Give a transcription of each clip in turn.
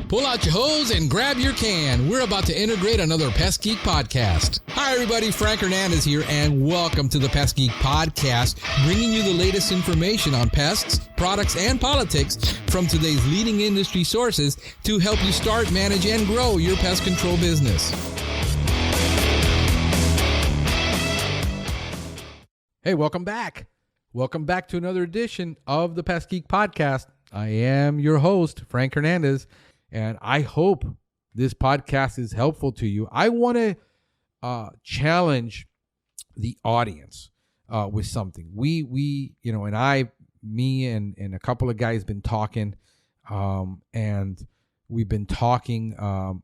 Pull out your hose and grab your can. We're about to integrate another Pest Geek podcast. Hi, everybody. Frank Hernandez here, and welcome to the Pest Geek podcast, bringing you the latest information on pests, products, and politics from today's leading industry sources to help you start, manage, and grow your pest control business. Hey, welcome back. Welcome back to another edition of the Pest Geek podcast. I am your host, Frank Hernandez, and I hope this podcast is helpful to you. I want to challenge the audience with something. Me and a couple of guys been talking, and we've been talking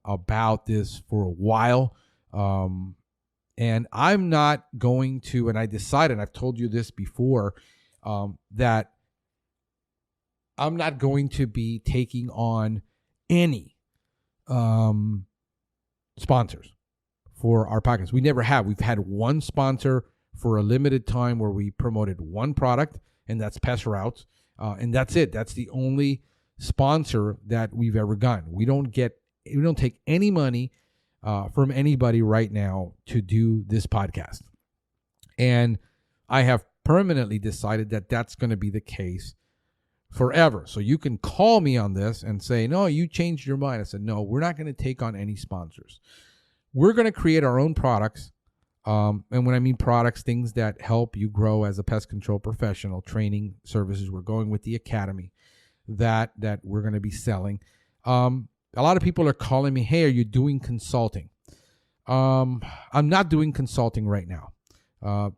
about this for a while. And I'm not going to, and I decided, I've told you this before, that I'm not going to be taking on any sponsors for our podcast. We never have. We've had one sponsor for a limited time where we promoted one product, and that's Pest Routes. And that's it. That's the only sponsor that we've ever gotten. We don't take any money from anybody right now to do this podcast. And I have permanently decided that that's going to be the case forever. So you can call me on this and say, no, you changed your mind. I said, no, we're not going to take on any sponsors. We're going to create our own products. And when I mean products, things that help you grow as a pest control professional, training services. We're going with the academy that we're going to be selling. A lot of people are calling me, hey, are you doing consulting? I'm not doing consulting right now.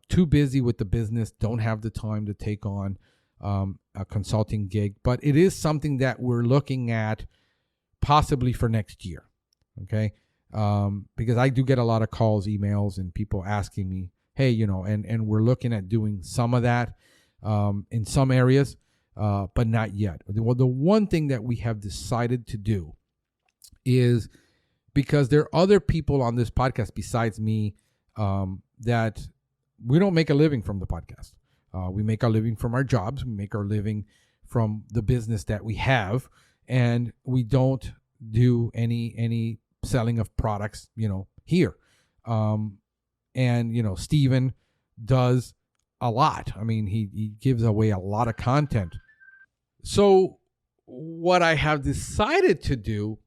Too busy with the business. Don't have the time to take on a consulting gig. But it is something that we're looking at possibly for next year. Okay? Because I do get a lot of calls, emails, and people asking me, hey, and we're looking at doing some of that in some areas, but not yet. Well, the one thing that we have decided to do is, because there are other people on this podcast besides me that we don't make a living from the podcast. We make our living from our jobs. We make our living from the business that we have, and we don't do any selling of products, here. And Steven does a lot. I mean, he gives away a lot of content. So what I have decided to do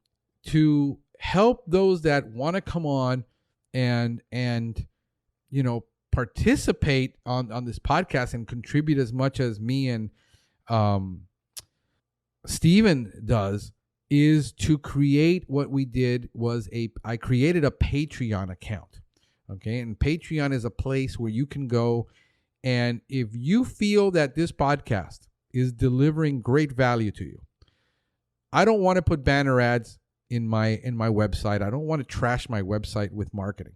to help those that want to come on and participate on this podcast and contribute as much as me and Steven does, is to create what we did was I created a Patreon account. Okay. And Patreon is a place where you can go, and if you feel that this podcast is delivering great value to you, I don't want to put banner ads in my website. I don't want to trash my website with marketing.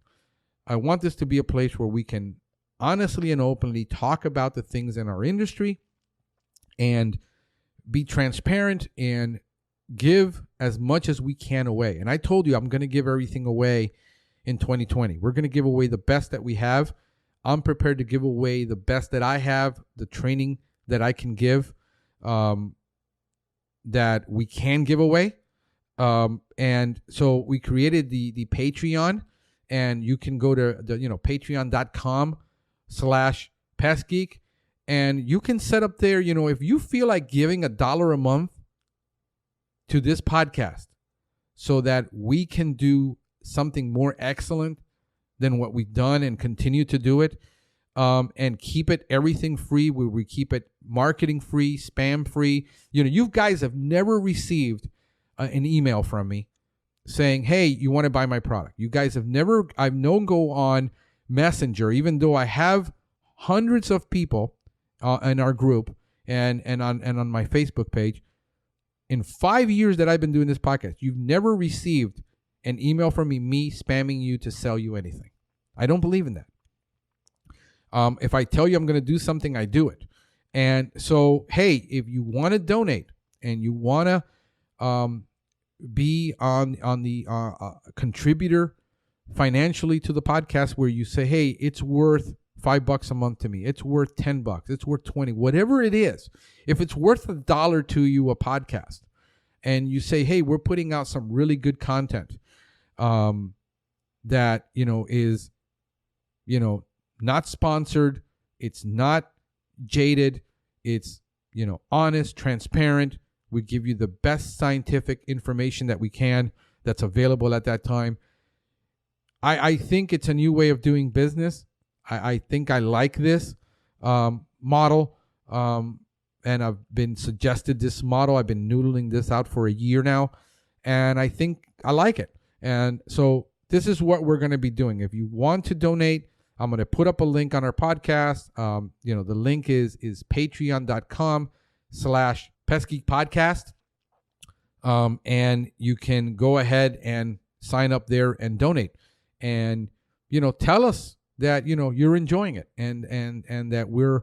I want this to be a place where we can honestly and openly talk about the things in our industry and be transparent and give as much as we can away. And I told you I'm going to give everything away in 2020. We're going to give away the best that we have. I'm prepared to give away the best that I have, the training that I can give, that we can give away. And so we created the Patreon, and you can go to the, patreon.com/pestgeek, and you can set up there, if you feel like giving $1 a month to this podcast so that we can do something more excellent than what we've done and continue to do it, and keep it everything free, where we keep it marketing free, spam free. You guys have never received an email from me saying, hey, you want to buy my product. You guys have never, I've known go on Messenger, even though I have hundreds of people in our group and on my Facebook page. In 5 years that I've been doing this podcast, you've never received an email from me spamming you to sell you anything. I don't believe in that. If I tell you I'm going to do something, I do it. And so, hey, if you want to donate and you want to be on the contributor financially to the podcast, where you say, hey, it's worth $5 a month to me, it's worth $10, it's worth 20, whatever it is. If it's worth $1 to you a podcast, and you say, hey, we're putting out some really good content that, is, not sponsored. It's not jaded. It's, honest, transparent. We give you the best scientific information that we can that's available at that time. I think it's a new way of doing business. I think I like this model. And I've been suggested this model. I've been noodling this out for a year now. And I think I like it. And so this is what we're going to be doing. If you want to donate, I'm going to put up a link on our podcast. The link is patreon.com/PestGeekPodcast. And you can go ahead and sign up there and donate. And, tell us that, you're enjoying it and that we're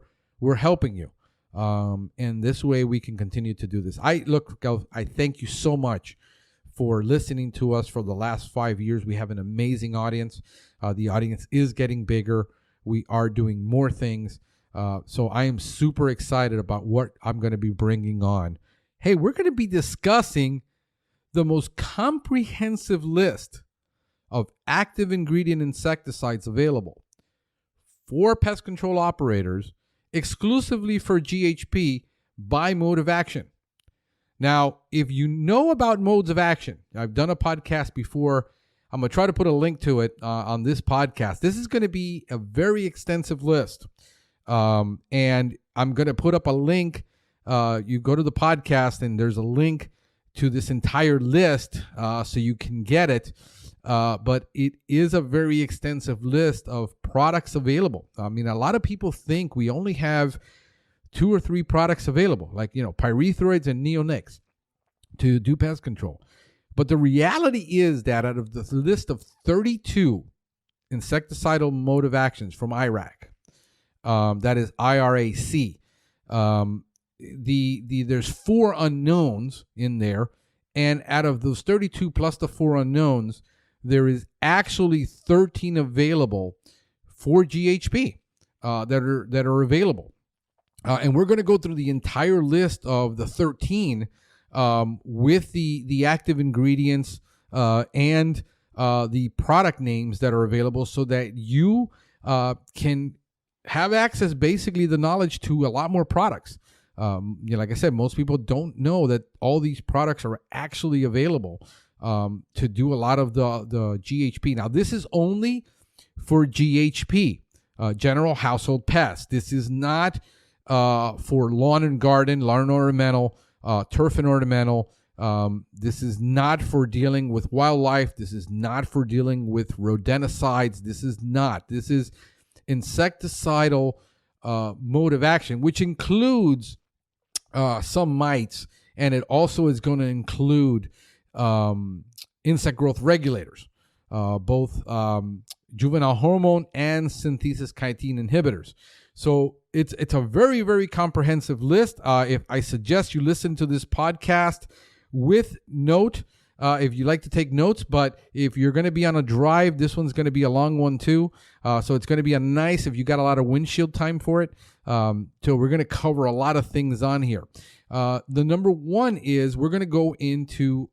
helping you. And this way we can continue to do this. I thank you so much for listening to us for the last 5 years. We have an amazing audience. The audience is getting bigger. We are doing more things. So I am super excited about what I'm going to be bringing on. Hey, we're going to be discussing the most comprehensive list of active ingredient insecticides available for pest control operators exclusively for GHP by mode of action. Now, if you know about modes of action, I've done a podcast before. I'm going to try to put a link to it on this podcast. This is going to be a very extensive list. And I'm going to put up a link. You go to the podcast and there's a link to this entire list so you can get it. But it is a very extensive list of products available. I mean, a lot of people think we only have 2 or 3 products available, like, pyrethroids and neonics to do pest control. But the reality is that out of the list of 32 insecticidal mode of actions from IRAC, that is IRAC, there's 4 unknowns in there. And out of those 32 plus the 4 unknowns, there is actually 13 available for GHP that are available. And we're going to go through the entire list of the 13 with the active ingredients and the product names that are available so that you can have access, basically the knowledge to a lot more products. Like I said, most people don't know that all these products are actually available to do a lot of the GHP. Now, this is only for GHP, general household pests. This is not for lawn and garden, lawn and ornamental, turf and ornamental. This is not for dealing with wildlife. This is not for dealing with rodenticides. This is insecticidal mode of action, which includes some mites, and it also is going to include insect growth regulators, both juvenile hormone and synthesis chitin inhibitors. So it's a very, very comprehensive list. If I suggest you listen to this podcast with note, if you like to take notes, but if you're going to be on a drive, this one's going to be a long one too. So it's going to be a nice, if you got a lot of windshield time for it. So we're going to cover a lot of things on here. The number one is we're going to go into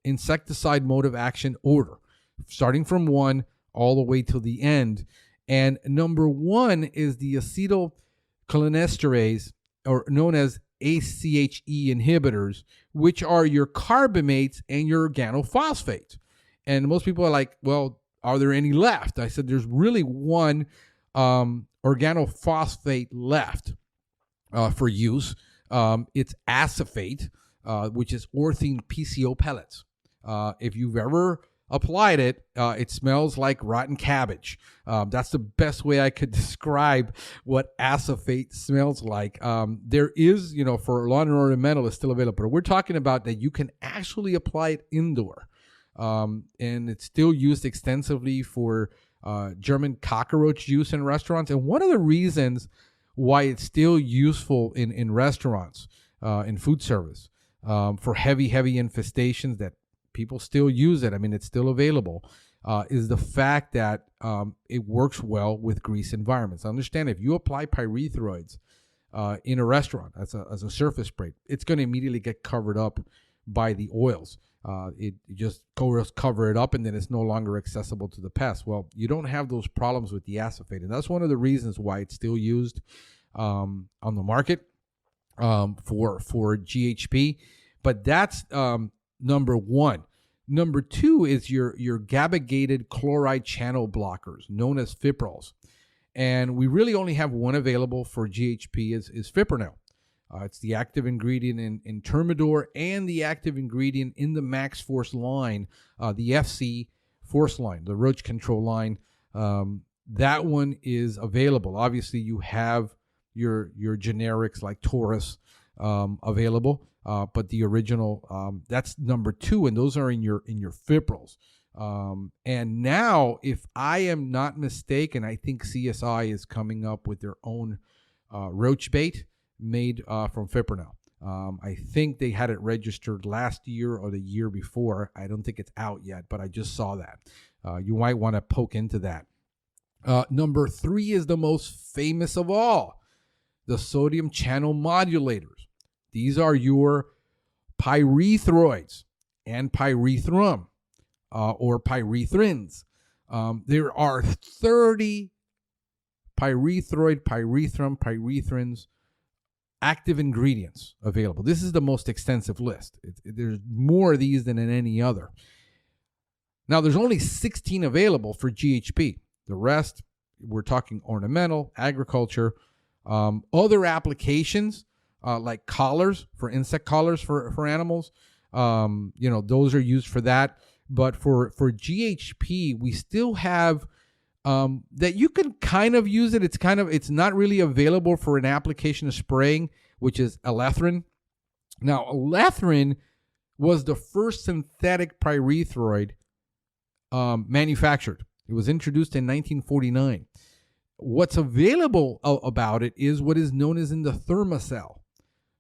insecticide mode of action order, starting from 1 all the way till the end. And number 1 is the acetylcholinesterase, or known as ACHE inhibitors, which are your carbamates and your organophosphates. And most people are like, well, are there any left? I said there's really one organophosphate left for use. It's Acephate, which is Orthane PCO pellets. If you've ever applied it, it smells like rotten cabbage. That's the best way I could describe what Acephate smells like. There is, for lawn and ornamental, it's still available. But we're talking about that you can actually apply it indoor. And it's still used extensively for German cockroach use in restaurants. And one of the reasons why it's still useful in restaurants, in food service, for heavy infestations that people still use it. I mean, it's still available, is the fact that it works well with grease environments. Understand, if you apply pyrethroids in a restaurant as a surface spray, it's going to immediately get covered up by the oils. It just cover it up, and then it's no longer accessible to the pest. Well, you don't have those problems with the acephate, and that's one of the reasons why it's still used on the market for GHP. But that's number one. Number two is your GABA-GATED chloride channel blockers, known as Fiprols. And we really only have one available for GHP is Fipronil. It's the active ingredient in Termidor and the active ingredient in the Maxforce line, the FC Force line, the roach control line. That one is available. Obviously, you have your generics like Taurus available, but the original, that's number two, and those are in your Fiprols. And now, if I am not mistaken, I think CSI is coming up with their own roach bait made from Fipronil. I think they had it registered last year or the year before. I don't think it's out yet, but I just saw that. You might want to poke into that. Number three is the most famous of all, the sodium channel modulators. These are your Pyrethroids and Pyrethrum or Pyrethrins. There are 30 Pyrethroid, Pyrethrum, Pyrethrins active ingredients available. This is the most extensive list. There's more of these than in any other. Now, there's only 16 available for GHP. The rest, we're talking ornamental, agriculture, other applications like collars, for insect collars for animals. Those are used for that. But for GHP, we still have that you can kind of use it. It's not really available for an application of spraying, which is Allethrin. Now, Allethrin was the first synthetic pyrethroid manufactured. It was introduced in 1949. What's available about it is what is known as in the ThermaCELL,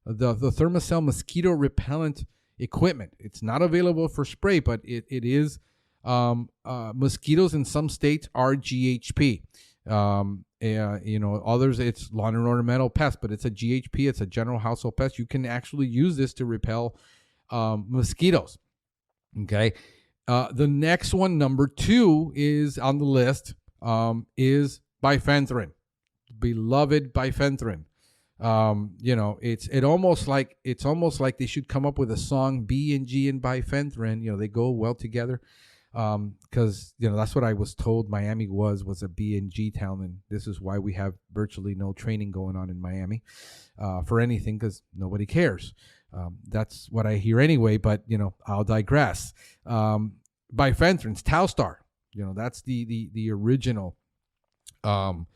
the ThermaCELL Mosquito Repellent equipment. It's not available for spray, but it is. Mosquitoes in some states are GHP. Others it's lawn and ornamental pest, but it's a GHP. It's a general household pest. You can actually use this to repel mosquitoes. Okay. The next one, number two, is on the list, is Bifenthrin, beloved Bifenthrin. It's almost like they should come up with a song, B and G and Bifenthrin. They go well together. Because that's what I was told Miami was a B and G town, and this is why we have virtually no training going on in Miami for anything, because nobody cares. That's what I hear anyway, but I'll digress. Bifenthrin Talstar, that's the original. And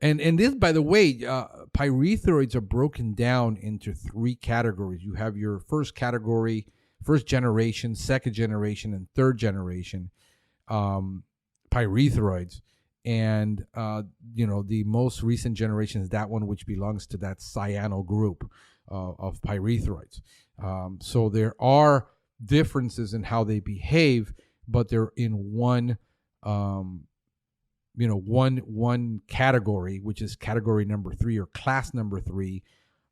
this, by the way, pyrethroids are broken down into three categories. You have your first category, first generation, second generation, and third generation pyrethroids. And, the most recent generation is that one which belongs to that cyano group of pyrethroids. So there are differences in how they behave, but they're in one category, which is category number 3 or class number 3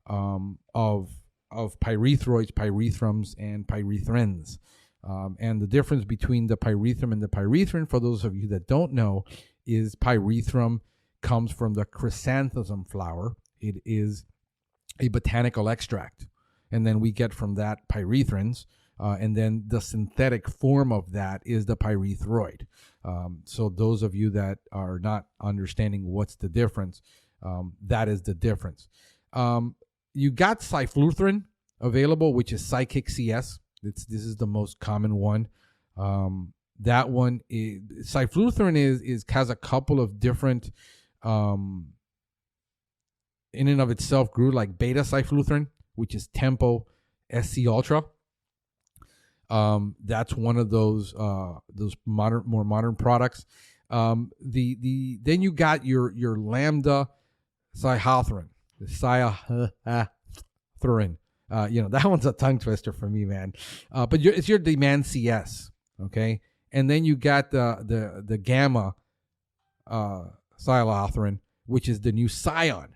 of pyrethroids, pyrethrums, and pyrethrins. And the difference between the pyrethrum and the pyrethrin, for those of you that don't know, is pyrethrum comes from the chrysanthemum flower. It is a botanical extract. And then we get from that pyrethrins. And then the synthetic form of that is the pyrethroid. So those of you that are not understanding what's the difference, that is the difference. You got Cyfluthrin available, which is Cy-Kick CS. This is the most common one. That one is Cyfluthrin has a couple of different in and of itself grew, like beta-Cyfluthrin, which is Tempo SC Ultra. That's one of those more modern products. Then you got your lambda-Cyhalothrin, the Cyhalothrin. That one's a tongue twister for me, man. But it's your demand CS, okay? And then you got the gamma-Cyhalothrin, which is the new Scion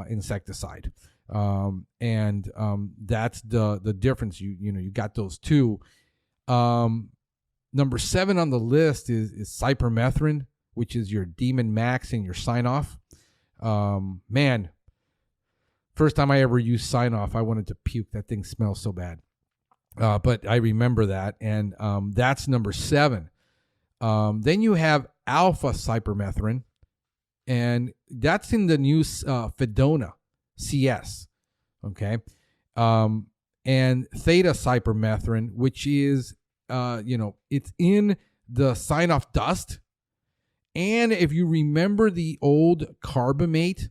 insecticide. That's the difference. You got those two. Number 7 on the list is Cypermethrin, which is your Demon Max and your Sign-Off. Man, first time I ever used Sign-Off, I wanted to puke. That thing smells so bad. But I remember that, and that's number 7. Then you have Alpha-cypermethrin, and that's in the new Fendona CS. Okay. And theta-Cypermethrin, which is, it's in the Sign-Off dust. And if you remember the old Carbamate,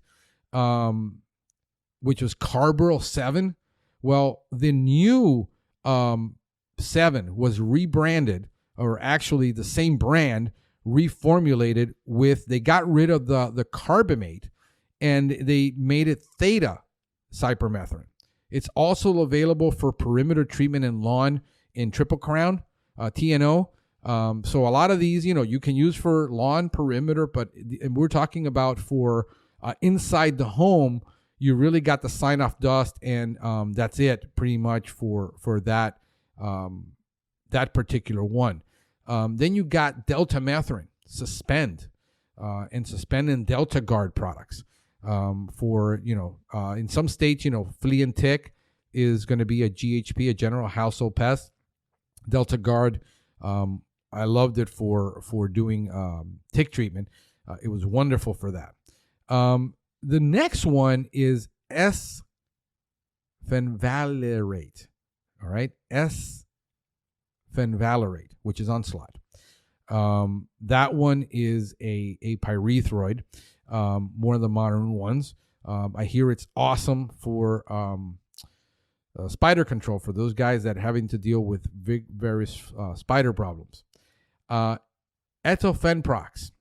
which was Carbaryl 7, well, the new 7 was rebranded, or actually the same brand reformulated with, they got rid of the Carbamate and they made it theta-Cypermethrin. It's also available for perimeter treatment in lawn in Triple Crown, TNO. So a lot of these, you can use for lawn perimeter, but we're talking about for inside the home, you really got the Sign-Off dust, and that's it pretty much for that that particular one. Then you got Deltamethrin, Suspend, and Delta Guard products. For, in some states, flea and tick is going to be a GHP, a general household pest. Delta Guard, I loved it for doing tick treatment. It was wonderful for that. The next one is Esfenvalerate. All right, Esfenvalerate, which is Onslaught. That one is a pyrethroid, one of the modern ones. I hear it's awesome for spider control for those guys that are having to deal with various spider problems. Etofenprox.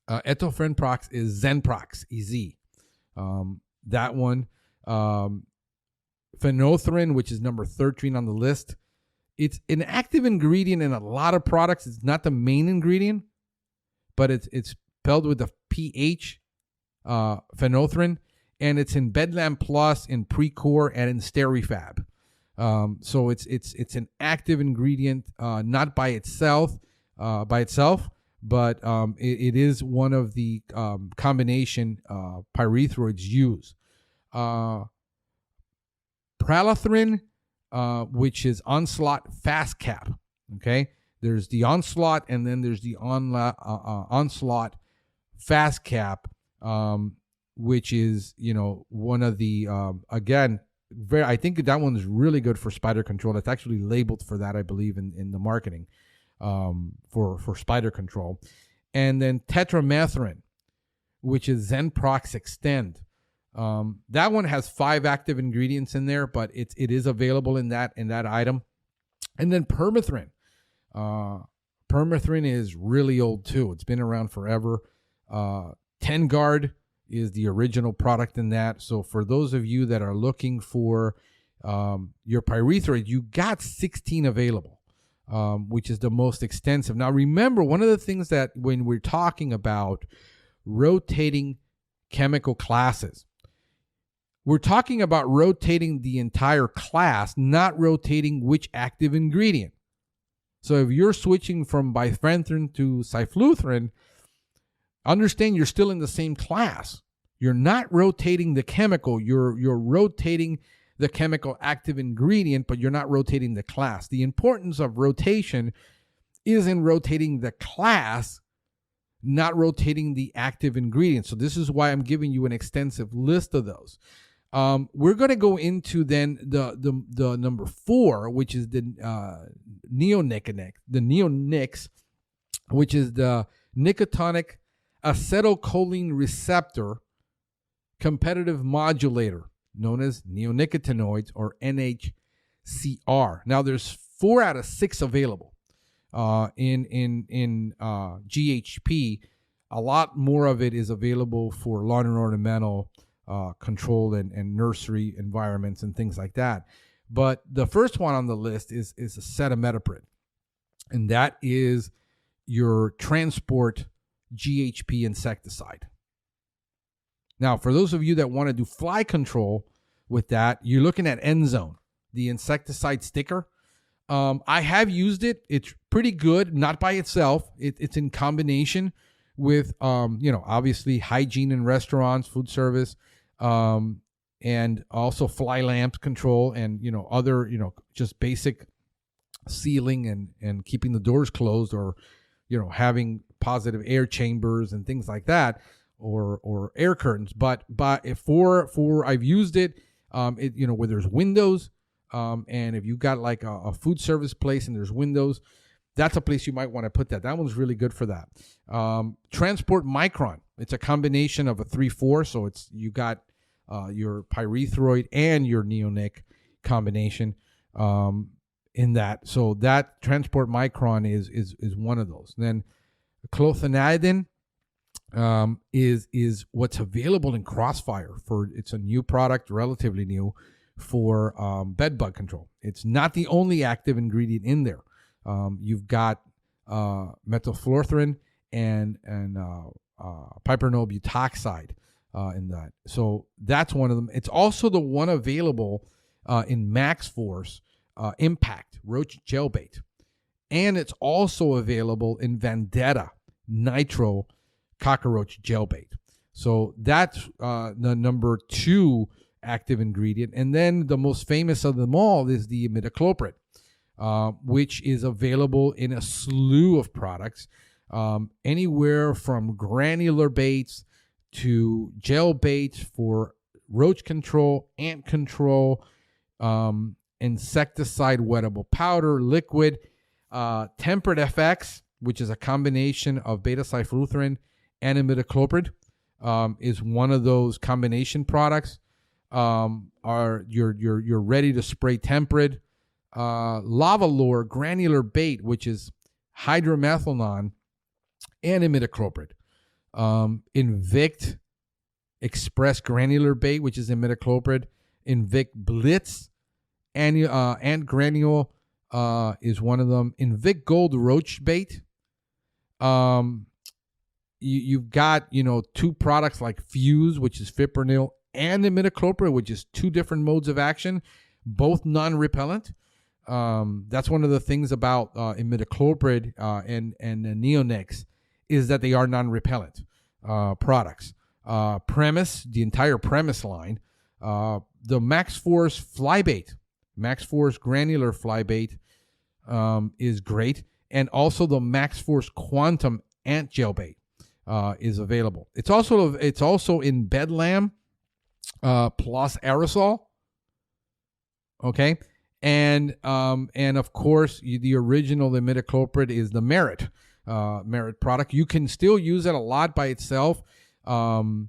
Etofenprox is Zenprox EC. That one. Phenolphthrin, which is number 13 on the list. It's an active ingredient in a lot of products. It's not the main ingredient, but it's spelled with the PH, phenolphthrin, and it's in Bedlam Plus, in Precor, and in Sterifab. So it's an active ingredient, not by itself, but it is one of the combination pyrethroids used. Allethrin, which is Onslaught Fast Cap. Okay, there's the Onslaught, and then there's the Onslaught Fast Cap, which is one of the again, I think that one's really good for spider control. It's actually labeled for that, I believe, in the marketing for spider control. And then Tetramethrin, which is Zenprox Extend. That one has 5 active ingredients in there, but it is available in that item. And then Permethrin. Permethrin is really old too. It's been around forever. Tengard is the original product in that. So for those of you that are looking for your pyrethroid, you got 16 available, which is the most extensive. Now remember, one of the things that when we're talking about rotating chemical classes, we're talking about rotating the entire class, not rotating which active ingredient. So if you're switching from Bifenthrin to Cyfluthrin, understand you're still in the same class. You're not rotating the chemical. You're rotating the chemical active ingredient, but you're not rotating the class. The importance of rotation is in rotating the class, not rotating the active ingredient. So this is why I'm giving you an extensive list of those. We're going to go into then the number 4, which is the Neonics, which is the nicotinic acetylcholine receptor competitive modulator, known as neonicotinoids, or NHCR. Now there's 4 out of 6 available in GHP. A lot more of it is available for lawn and ornamental control and nursery environments and things like that. But the first one on the list is acetamidoprid, and that is your transport GHP insecticide. Now, for those of you that want to do fly control, with that. You're looking at Endzone, the insecticide sticker. I have used it. It's pretty good, not by itself. It's in combination with, obviously hygiene in restaurants, food service, and also fly lamp control and, other, just basic sealing and keeping the doors closed, or, having positive air chambers and things like that, or air curtains. But for I've used it, where there's windows, and if you got like a food service place and there's windows, that's a place you might want to put that. That one's really good for that. Transport Micron. It's a combination of a 3-4. So you got your Pyrethroid and your Neonic combination in that. So that Transport Micron is one of those. Then Clothianidin is what's available in Crossfire. It's a new product, relatively new, for bed bug control. It's not the only active ingredient in there. You've got methylfluorethrin and Fipronil butoxide in that. So that's one of them. It's also the one available in Maxforce Impact Roach Gel Bait. And it's also available in Vendetta Nitro Cockroach Gel Bait. So that's the number 2 active ingredient. And then the most famous of them all is the imidacloprid, which is available in a slew of products, anywhere from granular baits to gel baits for roach control, ant control, insecticide wettable powder, liquid, tempered FX, which is a combination of beta-Cyfluthrin and imidacloprid, is one of those combination products. You're ready to spray tempered. Lava lure granular bait, which is hydromethonon and imidacloprid. Invict Express granular bait, which is imidacloprid. Invict Blitz and granule is one of them. Invict Gold roach bait. You've got 2 products like Fuse, which is Fipronil, and imidacloprid, which is 2 different modes of action, both non-repellent. That's one of the things about imidacloprid and neonics, is that they are non-repellent products. Premise, the entire Premise line, the Maxforce Flybait, Maxforce granular flybait is great, and also the Maxforce Quantum Ant Gel Bait is available. It's also in Bedlam plus aerosol. Okay. And of course, the original imidacloprid is the Merit product. You can still use it a lot by itself for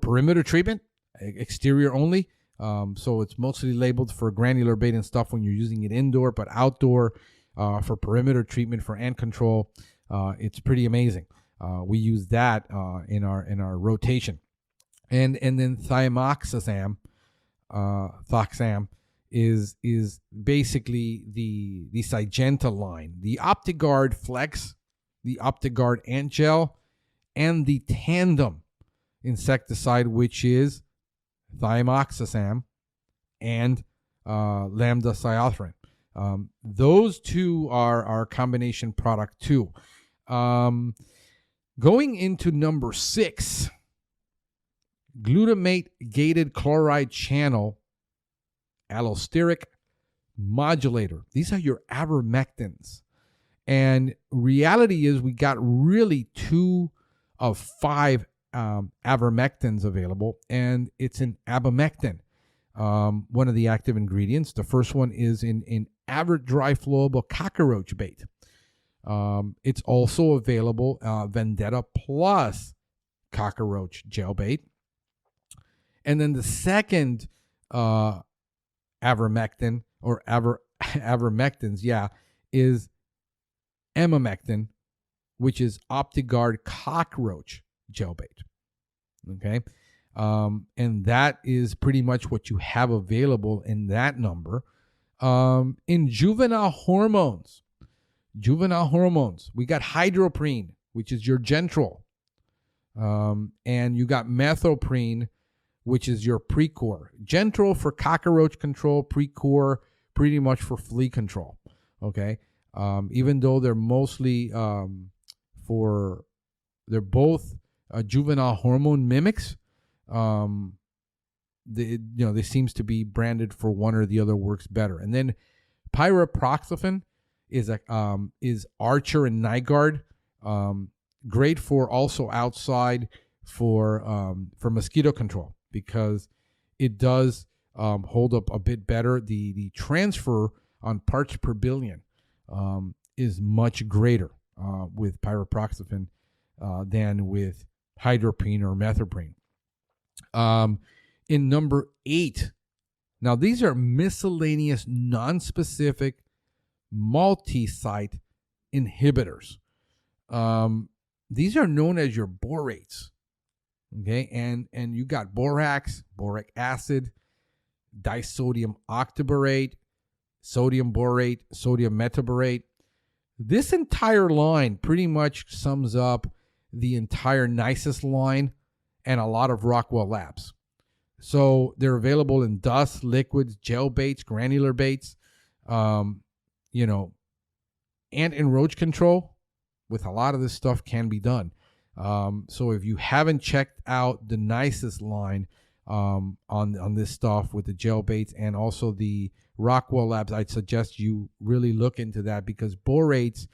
perimeter treatment, exterior only. So it's mostly labeled for granular bait and stuff when you're using it indoor, but outdoor for perimeter treatment for ant control, it's pretty amazing. We use that in our rotation, and then Thiamoxazam, Thoxam is basically the Syngenta line, the OptiGuard Flex, the OptiGuard Ant Gel, and the Tandem insecticide, which is Thiamoxazam and lambda-Cyhalothrin. Those 2 are our combination product too. Going into number 6, glutamate gated chloride channel allosteric modulator. These are your ivermectins. And reality is we got really 2 of 5 ivermectins available, and it's an abamectin, one of the active ingredients. The first one is in average dry flowable cockroach bait. It's also available Vendetta plus cockroach gel bait. And then the second ivermectin or ivermectins, is emamectin, which is OptiGuard cockroach gel bait. Okay. And that is pretty much what you have available in that number. In juvenile hormones, we got hydroprene, which is your Gentrol. And you got methoprene, which is your Precor. Gentle for cockroach control, Precor pretty much for flea control. Okay, even though they're mostly they're both juvenile hormone mimics. They seems to be branded for one or the other works better. And then pyriproxyfen is Archer and Nygaard. Great for also outside for mosquito control, because it does hold up a bit better. The transfer on parts per billion is much greater with pyriproxyfen than with hydroprene or methoprene. In number 8, now these are miscellaneous non-specific multi-site inhibitors. These are known as your borates. Okay, and you got borax, boric acid, disodium octaborate, sodium borate, sodium metaborate. This entire line pretty much sums up the entire NICES line and a lot of Rockwell Labs. So they're available in dust, liquids, gel baits, granular baits, and in roach control with a lot of this stuff can be done. So if you haven't checked out the NICES line on this stuff with the gel baits and also the Rockwell Labs, I'd suggest you really look into that, because borates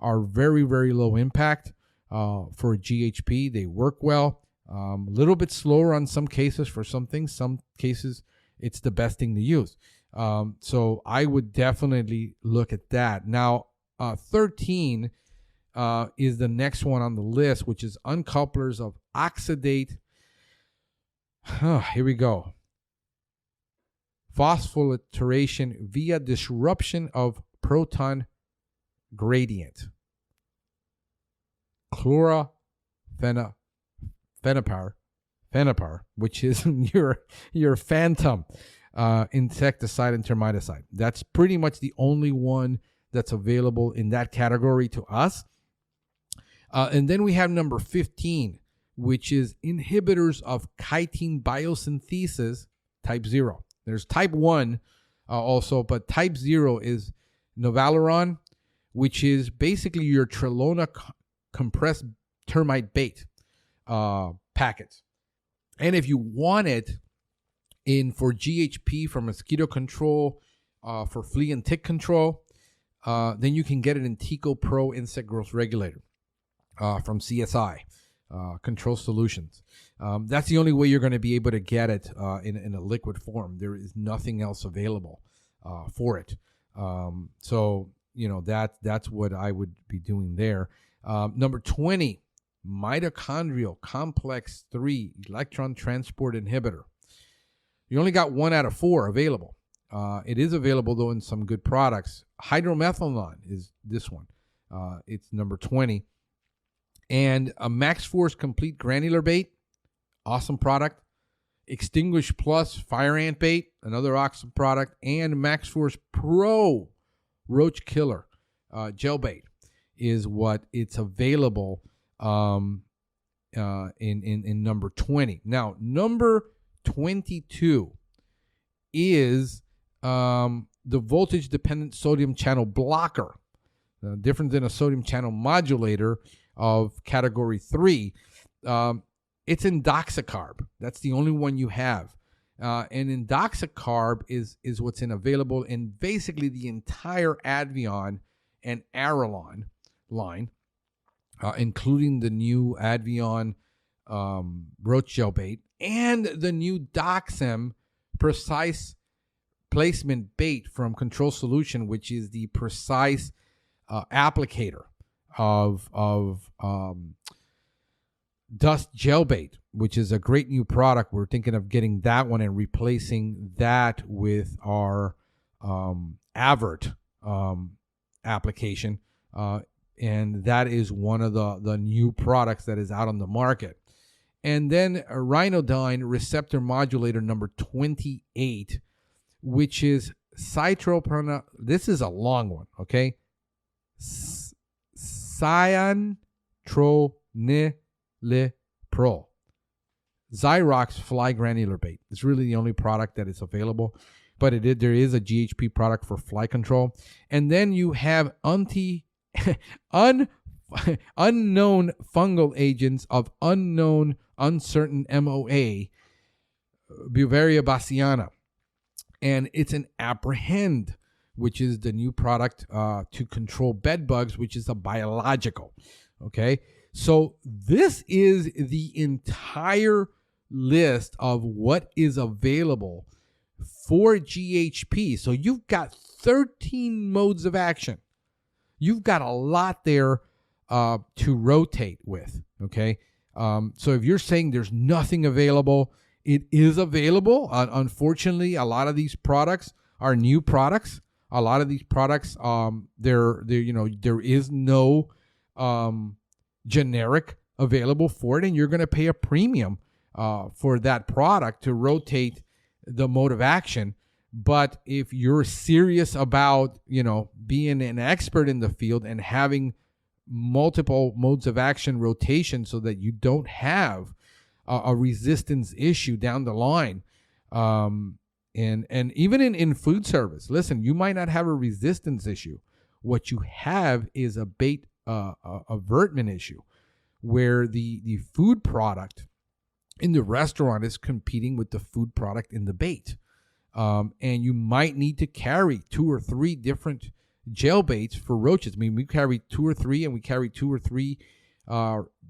are very, very low impact for GHP. They work well. A little bit slower on some cases for some things. Some cases, it's the best thing to use. So I would definitely look at that. Now, 13 is the next one on the list, which is uncouplers of oxidate. Here we go. Phosphorylation via disruption of proton gradient. Chlorophenapar, which is your phantom insecticide and termiticide. That's pretty much the only one that's available in that category to us. And then we have number 15, which is inhibitors of chitin biosynthesis type 0. There's type 1 also, but type 0 is Novaleron, which is basically your Trilona compressed termite bait packets. And if you want it for GHP, for mosquito control, for flea and tick control, then you can get it in Tico Pro Insect Growth Regulator from CSI Control Solutions. That's the only way you're going to be able to get it in a liquid form. There is nothing else available for it. So that's what I would be doing there. Number 20, mitochondrial complex 3 electron transport inhibitor. You only got 1 out of 4 available. It is available, though, in some good products. Hydromethanol is this one. It's number 20. And a Maxforce Complete Granular Bait, awesome product. Extinguish Plus Fire Ant Bait, another awesome product. And Maxforce Pro Roach Killer Gel Bait is what it's available in number 20. Now, number 22 is the voltage-dependent sodium channel blocker, different than a sodium channel modulator of category 3. It's Indoxacarb. That's the only one you have. And Indoxacarb is what's available in basically the entire Advion and Aralon line, including the new Advion roach gel bait and the new Doxem precise placement bait from Control Solution, which is the precise applicator of dust gel bait, which is a great new product. We're thinking of getting that one and replacing that with our Avert application. And that is one of the new products that is out on the market. And then a Rhinodyne receptor modulator number 28, which is Cytropronil. This is a long one, okay? Cyantronilyprol Fipronil. Zyrox fly granular bait. It's really the only product that is available, but there is a GHP product for fly control. And then you have unknown fungal agents of unknown, uncertain MOA, Beauveria bassiana. And it's an Apprehend, which is the new product to control bed bugs, which is a biological. Okay, so this is the entire list of what is available for GHP. So you've got 13 modes of action. You've got a lot there to rotate with. Okay, so if you're saying there's nothing available, it is available. Unfortunately, a lot of these products are new products. A lot of these products, there is no generic available for it, and you're going to pay a premium for that product to rotate the mode of action. But if you're serious about, being an expert in the field and having multiple modes of action rotation so that you don't have a resistance issue down the line, and even in food service, listen, you might not have a resistance issue. What you have is a bait avertment issue, where the food product in the restaurant is competing with the food product in the bait. And you might need to carry 2 or 3 different gel baits for roaches. I mean, we carry 2 or 3, and we carry 2 or 3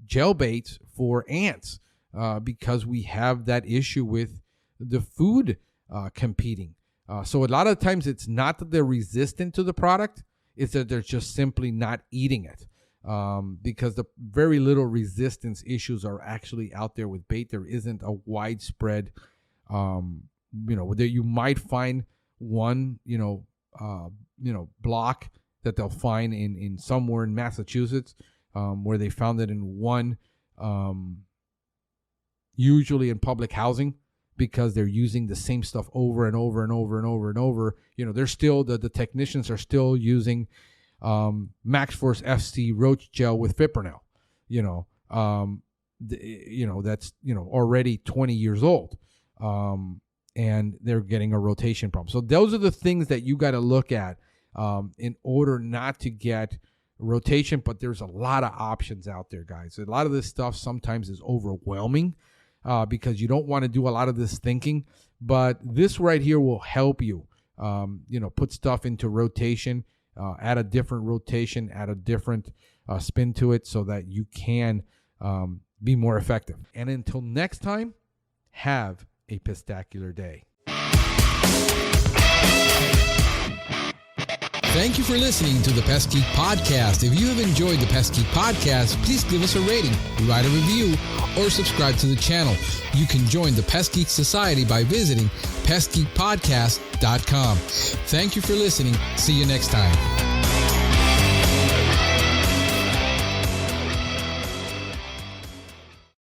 gel baits for ants because we have that issue with the food competing. So a lot of times it's not that they're resistant to the product, it's that they're just simply not eating it. Because the very little resistance issues are actually out there with bait. There isn't a widespread, you might find one, block that they'll find in somewhere in Massachusetts, where they found it in one, usually in public housing, because they're using the same stuff over and over and over and over and over. They're still, the technicians are still using Maxforce FC roach gel with Fipronil, that's, already 20 years old. And they're getting a rotation problem. So those are the things that you got to look at in order not to get rotation. But there's a lot of options out there, guys. A lot of this stuff sometimes is overwhelming because you don't want to do a lot of this thinking. But this right here will help you, put stuff into rotation, add a different rotation, add a different spin to it so that you can be more effective. And until next time, have a pestacular day. Thank you for listening to the Pest Geek Podcast. If you have enjoyed the Pest Geek Podcast, please give us a rating, write a review, or subscribe to the channel. You can join the Pest Geek Society by visiting pestgeekpodcast.com. Thank you for listening. See you next time.